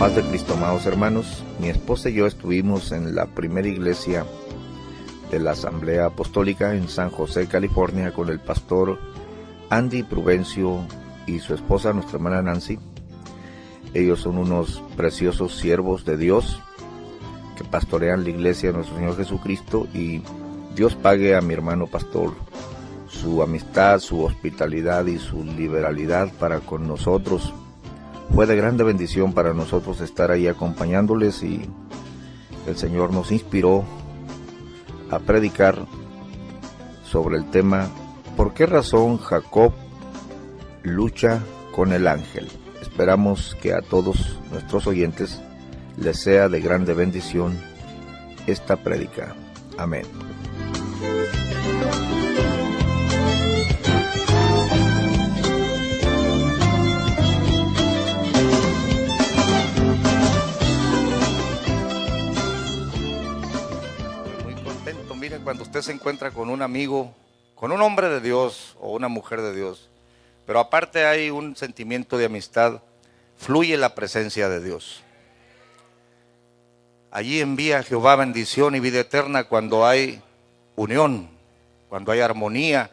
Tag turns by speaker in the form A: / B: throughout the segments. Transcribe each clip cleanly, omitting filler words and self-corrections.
A: paz de Cristo, amados hermanos. Mi esposa y yo estuvimos en la primera iglesia de la Asamblea Apostólica en San José, California, con el pastor Andy Prudencio y su esposa, nuestra hermana Nancy. Ellos son unos preciosos siervos de Dios que pastorean la iglesia de nuestro Señor Jesucristo, y Dios pague a mi hermano pastor su amistad, su hospitalidad y su liberalidad para con nosotros. Fue de grande bendición para nosotros estar ahí acompañándoles, y el Señor nos inspiró a predicar sobre el tema ¿por qué razón Jacob lucha con el ángel? Esperamos que a todos nuestros oyentes les sea de grande bendición esta prédica. Amén. Cuando usted se encuentra con un amigo, con un hombre de Dios o una mujer de Dios, pero aparte hay un sentimiento de amistad, fluye la presencia de Dios. Allí envía Jehová bendición y vida eterna cuando hay unión, cuando hay armonía,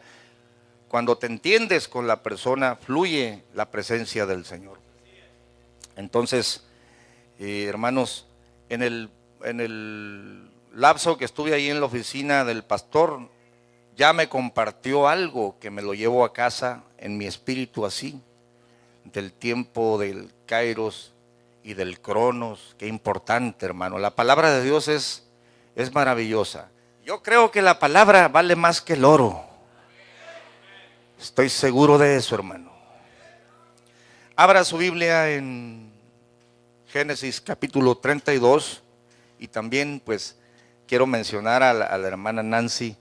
A: cuando te entiendes con la persona, fluye la presencia del Señor. Entonces, hermanos, en el lapso que estuve ahí en la oficina del pastor, ya me compartió algo que me lo llevo a casa en mi espíritu así, del tiempo del Kairos y del Cronos. Qué importante, hermano. La palabra de Dios es maravillosa. Yo creo que la palabra vale más que el oro. Estoy seguro de eso, hermano. Abra su Biblia en Génesis capítulo 32, y también pues quiero mencionar a la hermana Nancy,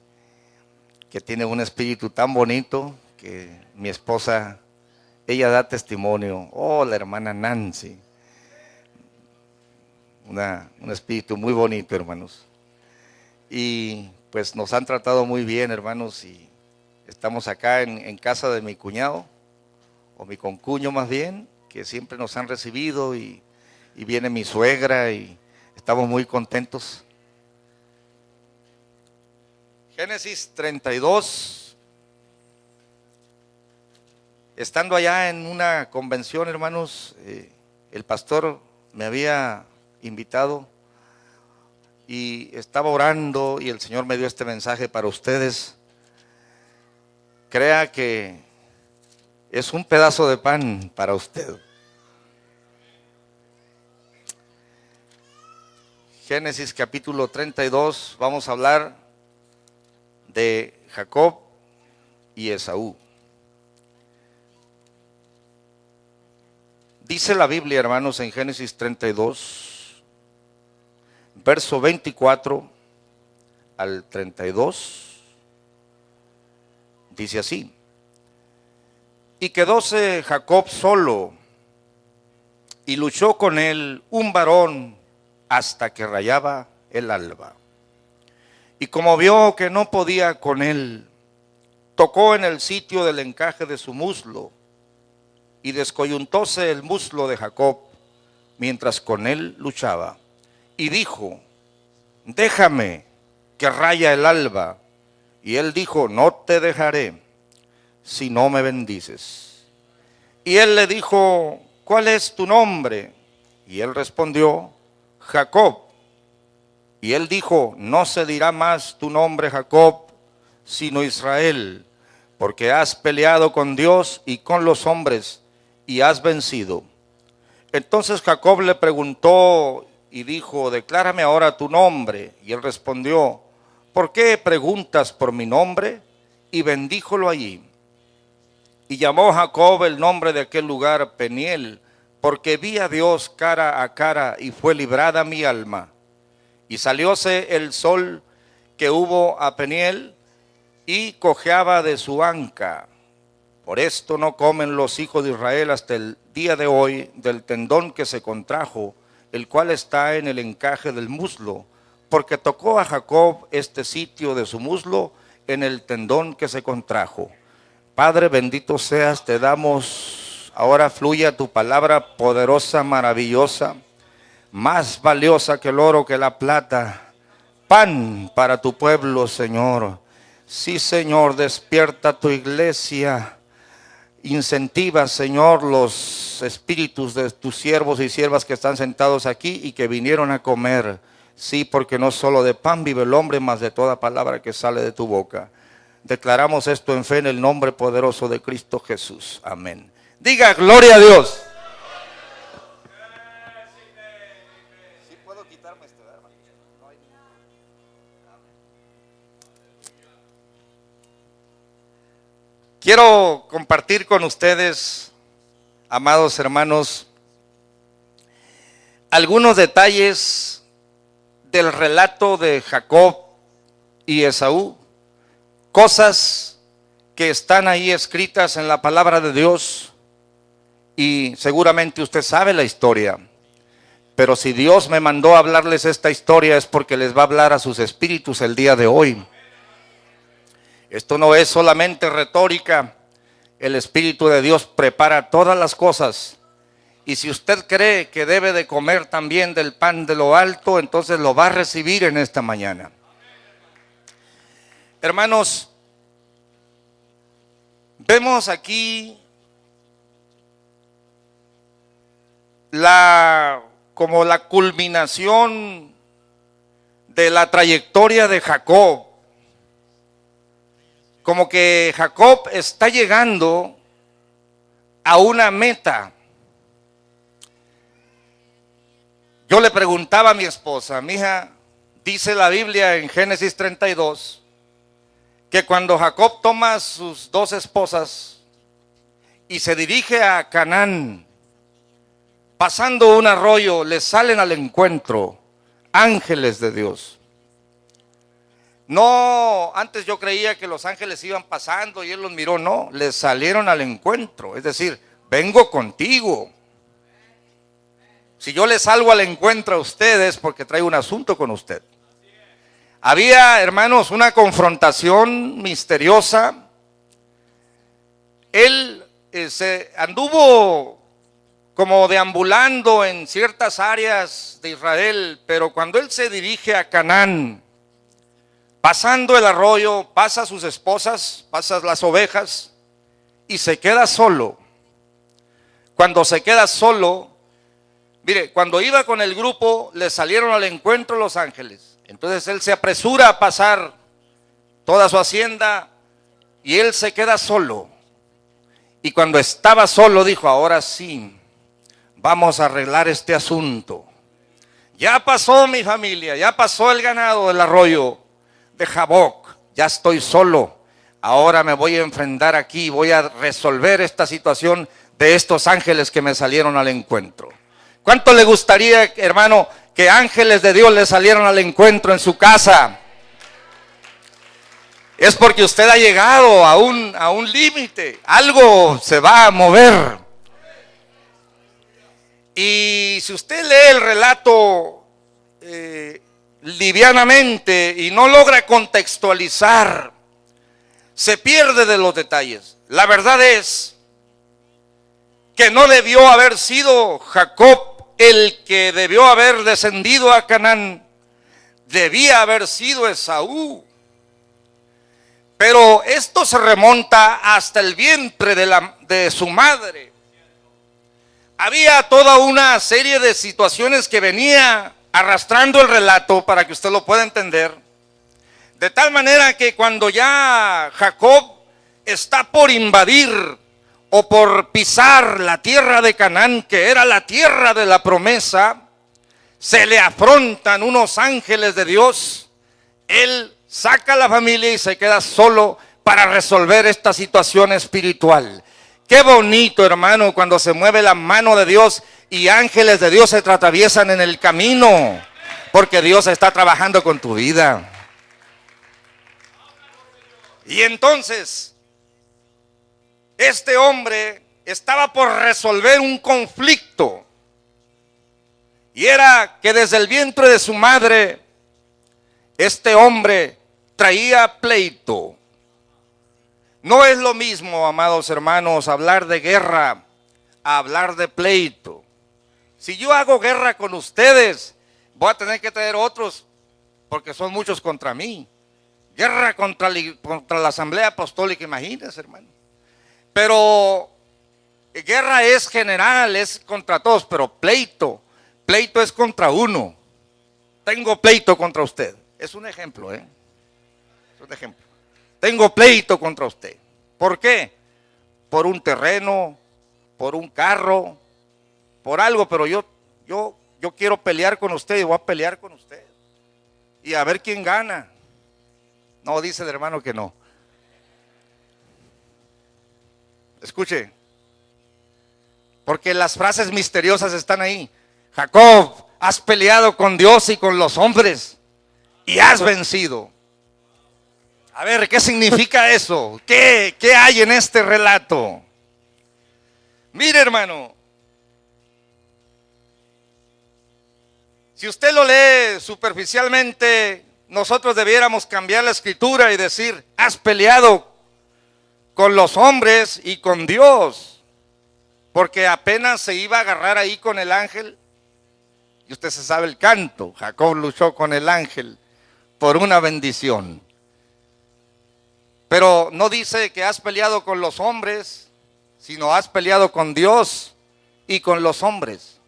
A: que tiene un espíritu tan bonito, que mi esposa, ella da testimonio. Oh, la hermana Nancy, un espíritu muy bonito, hermanos. Y pues nos han tratado muy bien, hermanos, y estamos acá en casa de mi cuñado, o mi concuño más bien, que siempre nos han recibido, y viene mi suegra, y estamos muy contentos. Génesis 32, estando allá en una convención, hermanos, el pastor me había invitado y estaba orando, y el Señor me dio este mensaje para ustedes. Crea que es un pedazo de pan para usted. Génesis capítulo 32, vamos a hablar de Jacob y Esaú. Dice la Biblia, hermanos, en Génesis 32, verso 24 al 32, dice así: y quedóse Jacob solo, y luchó con él un varón hasta que rayaba el alba. Y como vio que no podía con él, tocó en el sitio del encaje de su muslo, y descoyuntóse el muslo de Jacob mientras con él luchaba. Y dijo: déjame, que raya el alba. Y él dijo: no te dejaré, si no me bendices. Y él le dijo: ¿cuál es tu nombre? Y él respondió: Jacob. Y él dijo: no se dirá más tu nombre Jacob, sino Israel, porque has peleado con Dios y con los hombres, y has vencido. Entonces Jacob le preguntó y dijo: declárame ahora tu nombre. Y él respondió: ¿por qué preguntas por mi nombre? Y bendíjolo allí. Y llamó Jacob el nombre de aquel lugar Peniel, porque vi a Dios cara a cara, y fue librada mi alma. Y salióse el sol que hubo a Peniel, y cojeaba de su anca. Por esto no comen los hijos de Israel hasta el día de hoy del tendón que se contrajo, el cual está en el encaje del muslo, porque tocó a Jacob este sitio de su muslo en el tendón que se contrajo. Padre, bendito seas, te damos, ahora fluya tu palabra poderosa, maravillosa. más valiosa que el oro, que la plata, pan para tu pueblo, Señor. Sí, Señor, despierta tu iglesia. Incentiva, Señor, los espíritus de tus siervos y siervas que están sentados aquí y que vinieron a comer. Sí, porque no solo de pan vive el hombre, mas de toda palabra que sale de tu boca. Declaramos esto en fe en el nombre poderoso de Cristo Jesús. Amén. Diga gloria a Dios. Sí puedo quitarme este, hermano. Quiero compartir con ustedes, amados hermanos, algunos detalles del relato de Jacob y Esaú, cosas que están ahí escritas en la palabra de Dios y seguramente usted sabe la historia, pero si Dios me mandó a hablarles esta historia es porque les va a hablar a sus espíritus el día de hoy. Esto no es solamente retórica. El Espíritu de Dios prepara todas las cosas. Y si usted cree que debe de comer también del pan de lo alto, entonces lo va a recibir en esta mañana. Hermanos, vemos aquí como la culminación de la trayectoria de Jacob. Como que Jacob está llegando a una meta. Yo le preguntaba a mi esposa, mija, dice la Biblia en Génesis 32, que cuando Jacob toma sus dos esposas y se dirige a Canaán, pasando un arroyo, le salen al encuentro ángeles de Dios. No, antes yo creía que los ángeles iban pasando y él los miró, no, les salieron al encuentro, es decir, vengo contigo. Si yo les salgo al encuentro a ustedes porque traigo un asunto con usted. Había, hermanos, una confrontación misteriosa. Él se anduvo como deambulando en ciertas áreas de Israel, pero cuando él se dirige a Canaán, pasando el arroyo, pasa a sus esposas, pasa las ovejas y se queda solo. Cuando se queda solo, mire, cuando iba con el grupo le salieron al encuentro los ángeles. Entonces él se apresura a pasar toda su hacienda y él se queda solo. Y cuando estaba solo dijo, ahora sí, vamos a arreglar este asunto. Ya pasó mi familia, ya pasó el ganado del arroyo de Jaboc, ya estoy solo, ahora me voy a enfrentar aquí, voy a resolver esta situación de estos ángeles que me salieron al encuentro. ¿Cuánto le gustaría, hermano, que ángeles de Dios le salieran al encuentro en su casa? Es porque usted ha llegado a un límite, algo se va a mover. Y si usted lee el relato livianamente y no logra contextualizar, se pierde de los detalles. La verdad es que no debió haber sido Jacob el que debió haber descendido a Canaán, debía haber sido Esaú. Pero esto se remonta hasta el vientre de su madre. Había toda una serie de situaciones que venía arrastrando el relato para que usted lo pueda entender. De tal manera que cuando ya Jacob está por invadir o por pisar la tierra de Canaán, que era la tierra de la promesa, se le afrontan unos ángeles de Dios. Él saca a la familia y se queda solo para resolver esta situación espiritual. Qué bonito, hermano, cuando se mueve la mano de Dios y ángeles de Dios se te atraviesan en el camino, porque Dios está trabajando con tu vida. Y entonces, este hombre estaba por resolver un conflicto, y era que desde el vientre de su madre, este hombre traía pleito. No es lo mismo, amados hermanos, hablar de guerra a hablar de pleito. Si yo hago guerra con ustedes, voy a tener que traer otros, porque son muchos contra mí. Guerra contra la Asamblea Apostólica, imagínense, hermano. Pero guerra es general, es contra todos, pero pleito es contra uno. Tengo pleito contra usted. Es un ejemplo, Es un ejemplo. Tengo pleito contra usted. ¿Por qué? Por un terreno, por un carro, por algo, pero yo quiero pelear con usted y voy a pelear con usted. Y a ver quién gana. No, dice el hermano que no. Escuche. Porque las frases misteriosas están ahí. Jacob, has peleado con Dios y con los hombres y has vencido. A ver, ¿qué significa eso? ¿Qué hay en este relato? Mire, hermano, si usted lo lee superficialmente, nosotros debiéramos cambiar la escritura y decir, has peleado con los hombres y con Dios, porque apenas se iba a agarrar ahí con el ángel. Y usted se sabe el canto, Jacob luchó con el ángel por una bendición. Pero no dice que has peleado con los hombres, sino has peleado con Dios y con los hombres.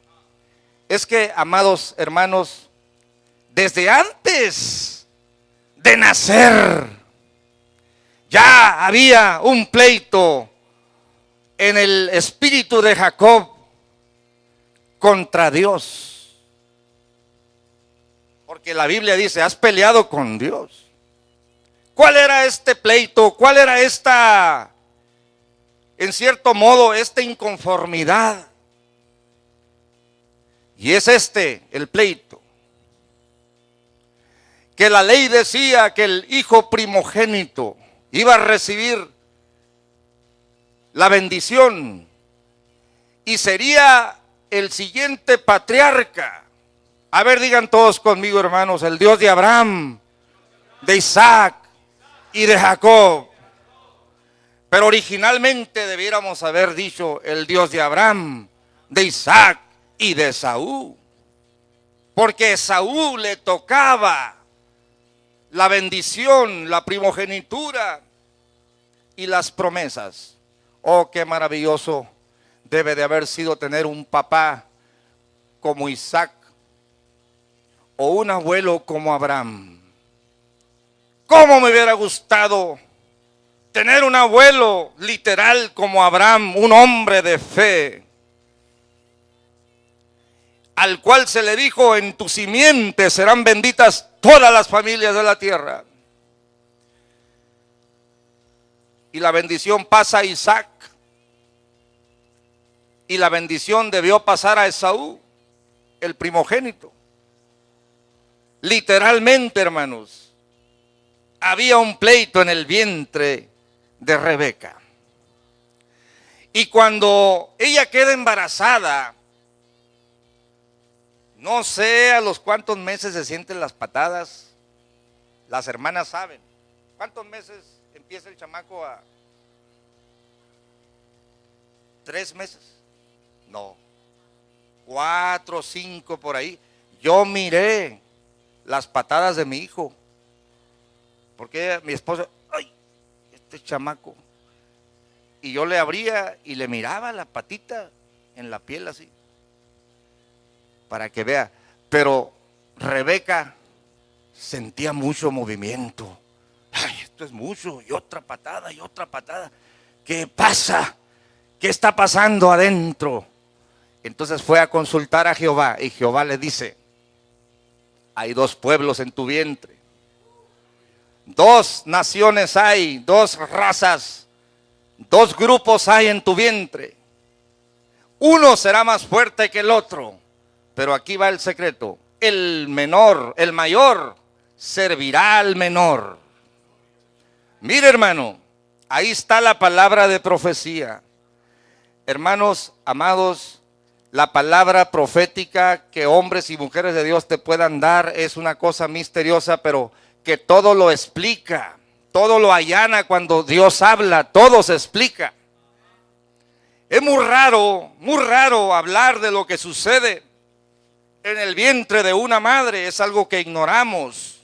A: Es que, amados hermanos, desde antes de nacer, ya había un pleito en el espíritu de Jacob contra Dios. Porque la Biblia dice, has peleado con Dios. ¿Cuál era este pleito? ¿Cuál era esta, en cierto modo, esta inconformidad? Y es el pleito. Que la ley decía que el hijo primogénito iba a recibir la bendición y sería el siguiente patriarca. A ver, digan todos conmigo, hermanos, el Dios de Abraham, de Isaac y de Jacob. Pero originalmente debiéramos haber dicho el Dios de Abraham, de Isaac y de Esaú. Porque a Esaú le tocaba la bendición, la primogenitura y las promesas. Oh, qué maravilloso debe de haber sido tener un papá como Isaac o un abuelo como Abraham. ¿Cómo me hubiera gustado tener un abuelo literal como Abraham, un hombre de fe, al cual se le dijo, en tu simiente serán benditas todas las familias de la tierra? Y la bendición pasa a Isaac, y la bendición debió pasar a Esaú, el primogénito. Literalmente, hermanos, había un pleito en el vientre de Rebeca. Y cuando ella queda embarazada, no sé a los cuántos meses se sienten las patadas. Las hermanas saben. ¿Cuántos meses empieza el chamaco a? 3 meses. No. 4, 5 por ahí. Yo miré las patadas de mi hijo. Porque mi esposa, ay, este chamaco. Y yo le abría y le miraba la patita en la piel así, para que vea. Pero Rebeca sentía mucho movimiento. Ay, esto es mucho, y otra patada, y otra patada. ¿Qué pasa? ¿Qué está pasando adentro? Entonces fue a consultar a Jehová, y Jehová le dice, hay 2 pueblos en tu vientre. 2 naciones hay, 2 razas, 2 grupos hay en tu vientre. Uno será más fuerte que el otro. Pero aquí va el secreto. El menor, el mayor, servirá al menor. Mire, hermano, ahí está la palabra de profecía. Hermanos amados, la palabra profética que hombres y mujeres de Dios te puedan dar es una cosa misteriosa, pero que todo lo explica, todo lo allana cuando Dios habla, todo se explica. Es muy raro hablar de lo que sucede en el vientre de una madre. Es algo que ignoramos.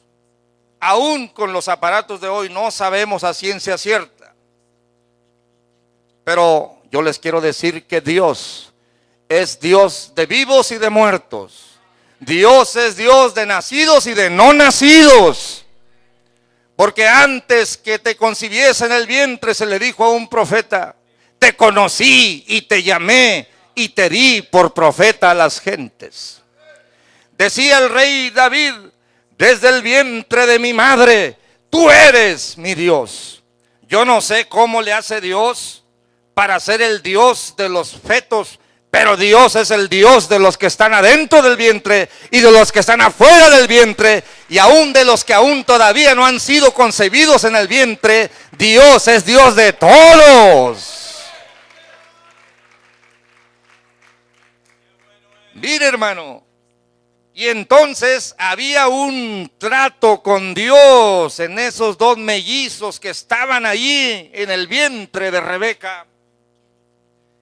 A: Aún con los aparatos de hoy no sabemos a ciencia cierta. Pero yo les quiero decir que Dios es Dios de vivos y de muertos. Dios es Dios de nacidos y de no nacidos. Porque antes que te concibiese en el vientre se le dijo a un profeta: te conocí y te llamé y te di por profeta a las gentes. Decía el rey David: desde el vientre de mi madre, tú eres mi Dios. Yo no sé cómo le hace Dios para ser el Dios de los fetos, pero Dios es el Dios de los que están adentro del vientre y de los que están afuera del vientre, y aún de los que aún todavía no han sido concebidos en el vientre. Dios es Dios de todos. Mire, hermano, y entonces había un trato con Dios en esos dos mellizos que estaban allí en el vientre de Rebeca.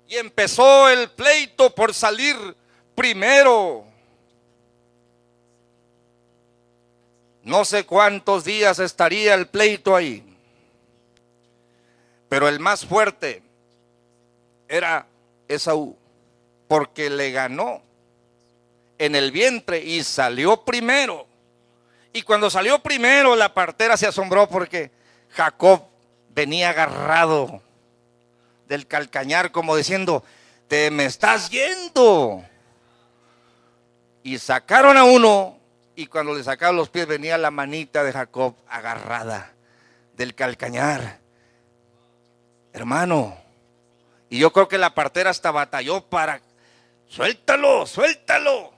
A: Y empezó el pleito por salir primero. No sé cuántos días estaría el pleito ahí, pero el más fuerte era Esaú, porque le ganó en el vientre y salió primero. Y cuando salió primero, la partera se asombró porque Jacob venía agarrado del calcañar, como diciendo: te me estás yendo. Y sacaron a uno, y cuando le sacaron los pies venía la manita de Jacob agarrada del calcañar, hermano. Y yo creo que la partera hasta batalló para: suéltalo, suéltalo,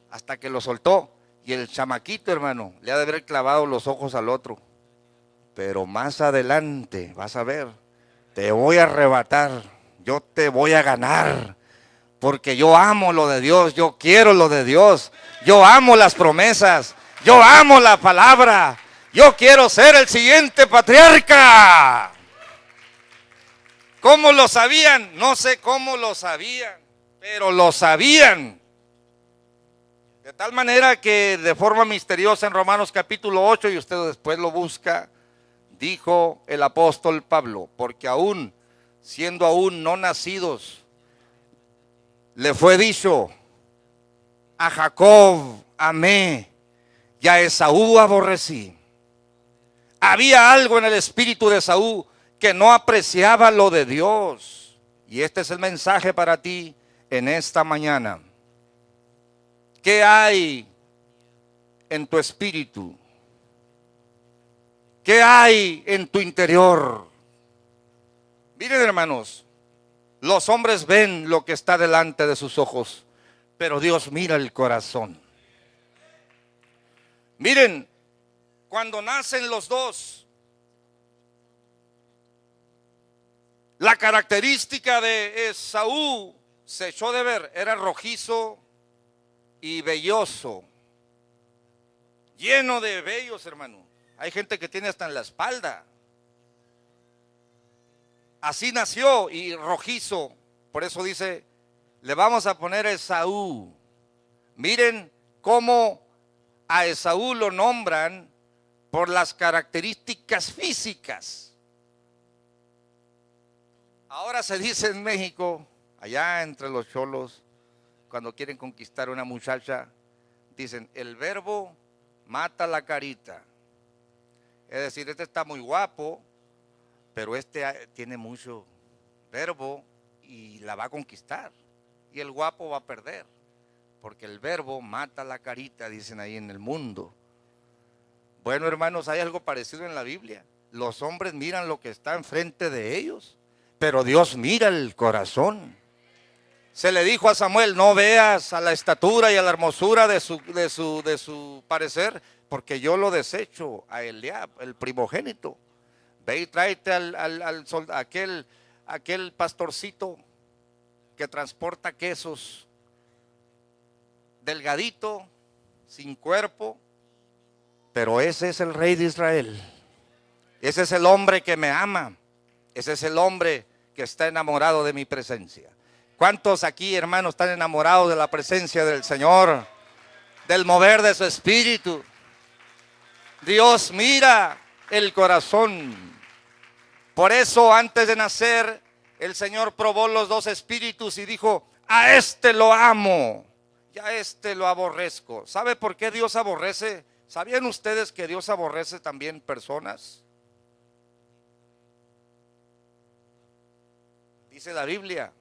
A: hasta que lo soltó. Y el chamaquito, hermano, le ha de haber clavado los ojos al otro: pero más adelante vas a ver, te voy a arrebatar, yo te voy a ganar, porque yo amo lo de Dios, yo quiero lo de Dios, yo amo las promesas, yo amo la palabra, yo quiero ser el siguiente patriarca. ¿Cómo lo sabían? No sé cómo lo sabían, pero lo sabían. De tal manera que de forma misteriosa en Romanos capítulo 8, y usted después lo busca, dijo el apóstol Pablo: porque aún siendo aún no nacidos, le fue dicho: a Jacob amé y a Esaú aborrecí. Había algo en el espíritu de Esaú que no apreciaba lo de Dios. Y este es el mensaje para ti en esta mañana. ¿Qué hay en tu espíritu? ¿Qué hay en tu interior? Miren, hermanos, los hombres ven lo que está delante de sus ojos, pero Dios mira el corazón. Miren, cuando nacen los dos, la característica de Esaú se echó de ver: era rojizo y velloso, lleno de vellos, hermano. Hay gente que tiene hasta en la espalda. Así nació, y rojizo. Por eso dice: le vamos a poner Esaú. Miren cómo a Esaú lo nombran por las características físicas. Ahora se dice en México, allá entre los cholos, cuando quieren conquistar a una muchacha, dicen: el verbo mata la carita. Es decir, este está muy guapo, pero este tiene mucho verbo y la va a conquistar. Y el guapo va a perder, porque el verbo mata la carita, dicen ahí en el mundo. Bueno, hermanos, hay algo parecido en la Biblia. Los hombres miran lo que está enfrente de ellos, pero Dios mira el corazón. Se le dijo a Samuel: no veas a la estatura y a la hermosura de su parecer, porque yo lo desecho a Eliab, el primogénito. Ve y tráete aquel pastorcito que transporta quesos, delgadito, sin cuerpo, pero ese es el rey de Israel. Ese es el hombre que me ama. Ese es el hombre que está enamorado de mi presencia. ¿Cuántos aquí, hermanos, están enamorados de la presencia del Señor? Del mover de su espíritu. Dios mira el corazón. Por eso antes de nacer, el Señor probó los dos espíritus y dijo: a este lo amo y a este lo aborrezco. ¿Sabe por qué Dios aborrece? ¿Sabían ustedes que Dios aborrece también personas? Dice la Biblia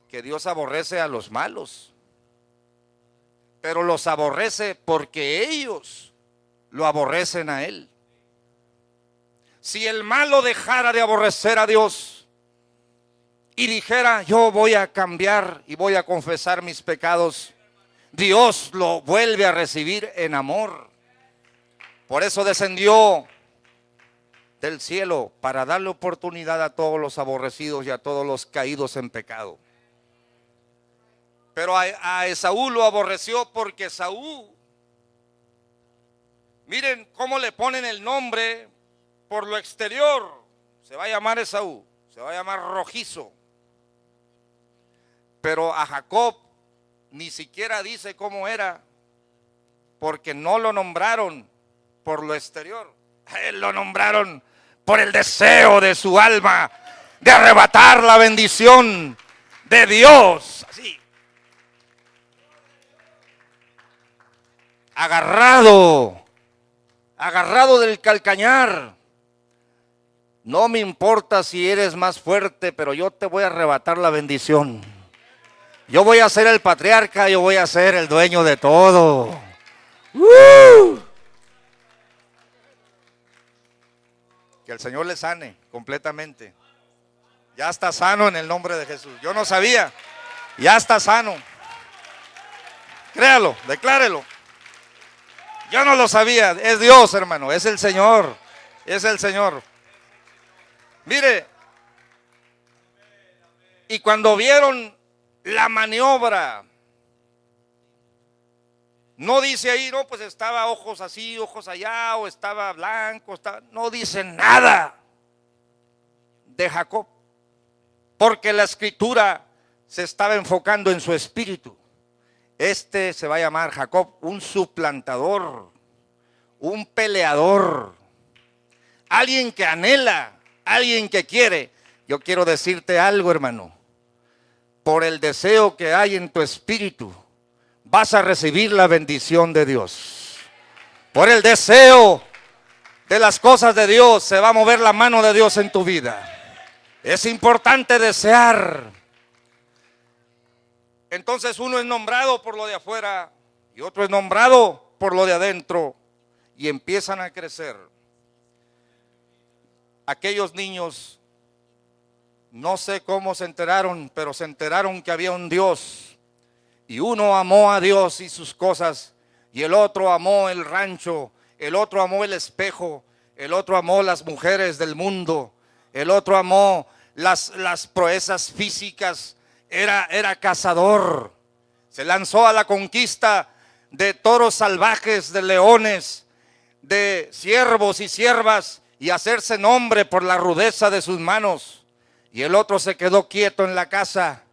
A: que Dios aborrece a los malos, pero los aborrece porque ellos lo aborrecen a Él. Si el malo dejara de aborrecer a Dios y dijera: yo voy a cambiar y voy a confesar mis pecados, Dios lo vuelve a recibir en amor. Por eso descendió del cielo, para darle oportunidad a todos los aborrecidos y a todos los caídos en pecado. Pero a Esaú lo aborreció porque Esaú, miren cómo le ponen el nombre por lo exterior. Se va a llamar Esaú, se va a llamar rojizo. Pero a Jacob ni siquiera dice cómo era, porque no lo nombraron por lo exterior. A él lo nombraron por el deseo de su alma de arrebatar la bendición de Dios. Así. Agarrado del calcañar. No me importa si eres más fuerte, pero yo te voy a arrebatar la bendición. Yo voy a ser el patriarca, yo voy a ser el dueño de todo. Que el Señor le sane completamente. Ya está sano en el nombre de Jesús. Yo no sabía. Ya está sano. Créalo, declárelo. Yo no lo sabía. Es Dios, hermano. Es el Señor. Es el Señor. Mire. Y cuando vieron la maniobra, no dice ahí, no, pues estaba ojos así, ojos allá, o estaba blanco, no dice nada de Jacob, porque la escritura se estaba enfocando en su espíritu. Este se va a llamar Jacob, un suplantador, un peleador, alguien que anhela, alguien que quiere. Yo quiero decirte algo, hermano. Por el deseo que hay en tu espíritu, vas a recibir la bendición de Dios. Por el deseo de las cosas de Dios, se va a mover la mano de Dios en tu vida. Es importante desear. Entonces uno es nombrado por lo de afuera y otro es nombrado por lo de adentro, y empiezan a crecer. Aquellos niños, no sé cómo se enteraron, pero se enteraron que había un Dios. Y uno amó a Dios y sus cosas, y el otro amó el rancho, el otro amó el espejo, el otro amó las mujeres del mundo, el otro amó las proezas físicas. Era cazador. Se lanzó a la conquista de toros salvajes, de leones, de siervos y siervas, y hacerse nombre por la rudeza de sus manos. Y el otro se quedó quieto en la casa,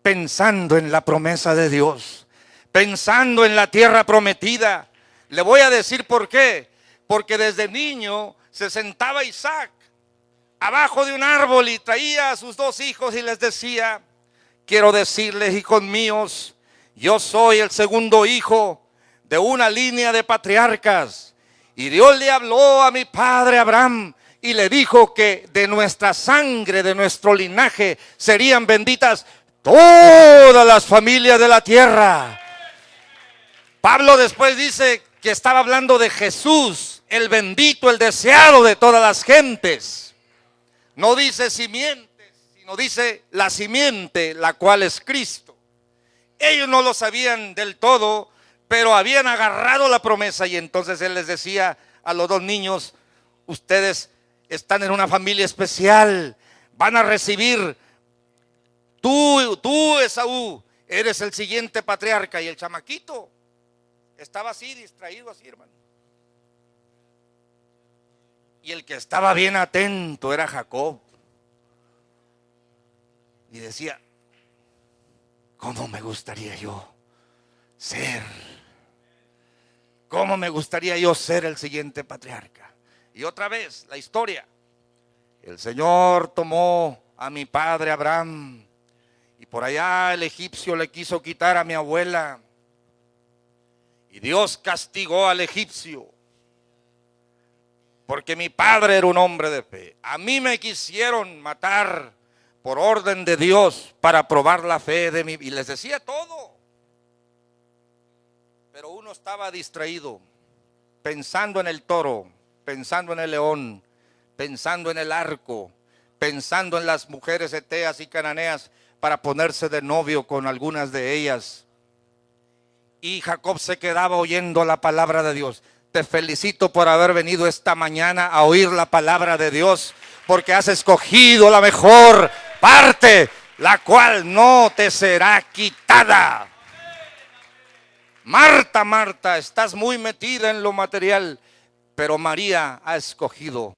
A: pensando en la promesa de Dios, pensando en la tierra prometida. Le voy a decir por qué. Porque desde niño se sentaba Isaac abajo de un árbol y traía a sus dos hijos y les decía: quiero decirles, hijos míos, yo soy el segundo hijo de una línea de patriarcas. Y Dios le habló a mi padre Abraham y le dijo que de nuestra sangre, de nuestro linaje, serían benditas todas las familias de la tierra. Pablo después dice que estaba hablando de Jesús, el bendito, el deseado de todas las gentes. No dice simientes, sino dice la simiente, la cual es Cristo. Ellos no lo sabían del todo, pero habían agarrado la promesa, y entonces él les decía a los dos niños: ustedes están en una familia especial, van a recibir, tú Esaú, eres el siguiente patriarca. Y el chamaquito estaba así, distraído así, hermano. Y el que estaba bien atento era Jacob. decía, ¿cómo me gustaría yo ser? ¿Cómo me gustaría yo ser el siguiente patriarca? Y otra vez, la historia. El Señor tomó a mi padre Abraham y por allá el egipcio le quiso quitar a mi abuela. Y Dios castigó al egipcio porque mi padre era un hombre de fe. A mí me quisieron matar por orden de Dios para probar la fe de mí. Y les decía todo. Pero uno estaba distraído, pensando en el toro, pensando en el león, pensando en el arco, pensando en las mujeres heteas y cananeas para ponerse de novio con algunas de ellas. Y Jacob se quedaba oyendo la palabra de Dios. Te felicito por haber venido esta mañana a oír la palabra de Dios, porque has escogido la mejor parte, la cual no te será quitada. Marta, Marta, estás muy metida en lo material, pero María ha escogido